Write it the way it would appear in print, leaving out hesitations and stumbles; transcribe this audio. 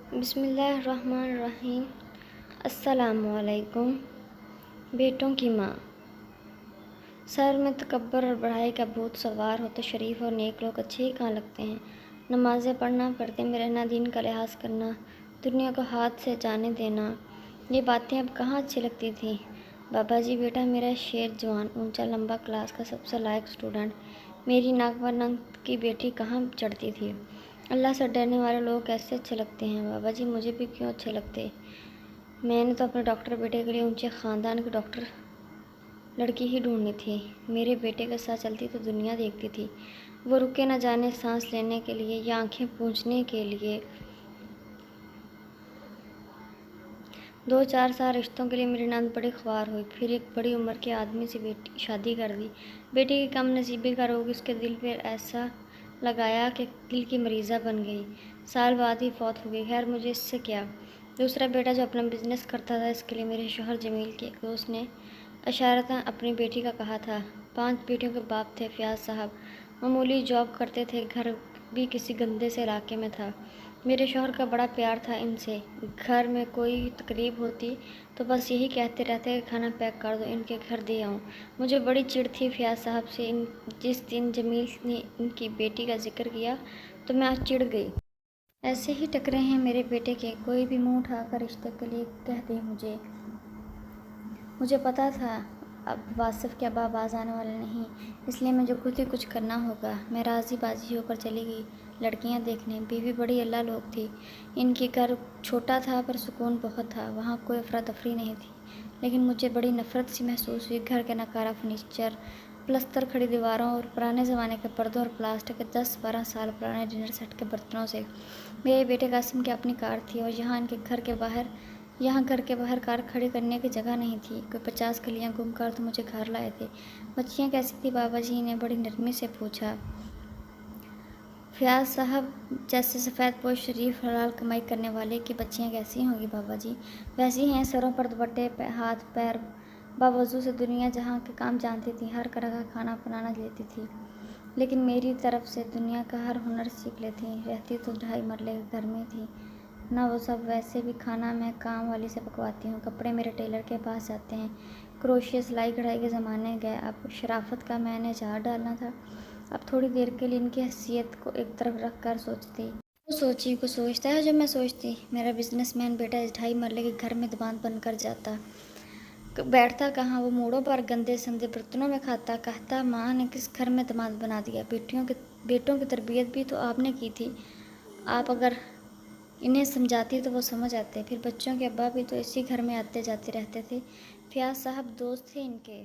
بسم اللہ الرحمن الرحیم۔ السلام علیکم۔ بیٹوں کی ماں۔ سر میں تکبر اور بڑائی کا بھوت سوار ہو تو شریف اور نیک لوگ اچھے ہی کہاں لگتے ہیں۔ نمازیں پڑھنا، پردے میں رہنا، دین کا لحاظ کرنا، دنیا کو ہاتھ سے جانے دینا، یہ باتیں اب کہاں اچھی لگتی تھیں۔ بابا جی بیٹا میرا شیر جوان، اونچا لمبا، کلاس کا سب سے لائق اسٹوڈنٹ، میری ناک پر ننگ کی بیٹی کہاں چڑھتی تھی۔ اللہ سے ڈرنے والے لوگ کیسے اچھے لگتے ہیں۔ بابا جی مجھے بھی کیوں اچھے لگتے۔ میں نے تو اپنے ڈاکٹر بیٹے کے لیے اونچے خاندان کی ڈاکٹر لڑکی ہی ڈھونڈنی تھی۔ میرے بیٹے کے ساتھ چلتی تو دنیا دیکھتی تھی۔ وہ رکے نہ جانے سانس لینے کے لیے یا آنکھیں پونچھنے کے لیے۔ 2-4 سال رشتوں کے لیے میری نند بڑی خوار ہوئی، پھر ایک بڑی عمر کے آدمی سے شادی کر دی۔ بیٹی کی کم نصیبی کا روگ اس کے دل پر ایسا لگایا کہ دل کی مریضہ بن گئی۔ سال بعد ہی فوت ہو گئی۔ خیر مجھے اس سے کیا۔ دوسرا بیٹا جو اپنا بزنس کرتا تھا، اس کے لیے میرے شوہر جمیل کے ایک دوست نے اشارتاً اپنی بیٹی کا کہا تھا۔ 5 بیٹیوں کے باپ تھے فیاض صاحب، معمولی جاب کرتے تھے، گھر بھی کسی گندے سے علاقے میں تھا۔ میرے شوہر کا بڑا پیار تھا ان سے، گھر میں کوئی تقریب ہوتی تو بس یہی کہتے رہتے کہ کھانا پیک کر دو، ان کے گھر دے آؤں۔ مجھے بڑی چڑ تھی فیاض صاحب سے۔ جس دن جمیل نے ان کی بیٹی کا ذکر کیا تو میں چڑ گئی۔ ایسے ہی ٹکرے ہیں میرے بیٹے کے، کوئی بھی منہ اٹھا کر رشتے کے لیے کہہ دے مجھے پتا تھا اب واصف کے ابا باز آنے والے نہیں، اس لیے مجھے خود ہی کچھ کرنا ہوگا۔ میں راضی بازی ہو کر چلی گئی لڑکیاں دیکھنے۔ بیوی بڑی اللہ لوگ تھی۔ ان کی گھر چھوٹا تھا پر سکون بہت تھا، وہاں کوئی افراتفری نہیں تھی، لیکن مجھے بڑی نفرت سی محسوس ہوئی۔ گھر کے ناکارہ فرنیچر، پلستر کھڑی دیواروں اور پرانے زمانے کے پردوں اور پلاسٹک کے 10-12 سال پرانے ڈنر سیٹ کے برتنوں سے۔ میرے بیٹے قاسم کی اپنی کار تھی اور یہاں گھر کے باہر کار کھڑی کرنے کی جگہ نہیں تھی۔ کوئی 50 کلیاں گم کر تو مجھے گھر لائے تھے۔ بچیاں کیسی تھی بابا جی نے بڑی نرمی سے پوچھا۔ فیاض صاحب جیسے سفید پوش شریف حلال کمائی کرنے والے کی بچیاں کیسی ہوں گی بابا جی؟ ویسی ہیں، سروں پر دوپٹے، ہاتھ پیر باوضو سے دنیا جہاں کے کام جانتی تھیں، ہر طرح کا کھانا بنانا لیتی تھی، لیکن میری طرف سے دنیا کا ہر ہنر سیکھ لیتی۔ رہتی تو 2.5 مرلے کے گھر میں تھی نا وہ سب، ویسے بھی کھانا میں کام والی سے پکواتی ہوں، کپڑے میرے ٹیلر کے پاس جاتے ہیں۔ کروشیا سلائی کڑھائی کے زمانے گئے، اب شرافت کا میں نے اظہار ڈالنا تھا۔ اب تھوڑی دیر کے لیے ان کی حیثیت کو ایک طرف رکھ کر سوچتی۔ کو سوچتا ہے جو میں سوچتی۔ میرا بزنس مین بیٹا اس 2.5 مرلے کے گھر میں دماد بن کر جاتا، بیٹھتا کہاں وہ موڑوں پر گندے سندے برتنوں میں کھاتا، کہتا ماں نے کس گھر میں دماد بنا دیا۔ بیٹوں کی تربیت بھی تو آپ نے کی تھی، آپ اگر انہیں سمجھاتی تو وہ سمجھ آتے۔ پھر بچوں کے ابا بھی تو اسی گھر میں آتے جاتے رہتے تھے، فیاض صاحب دوست تھے ان کے۔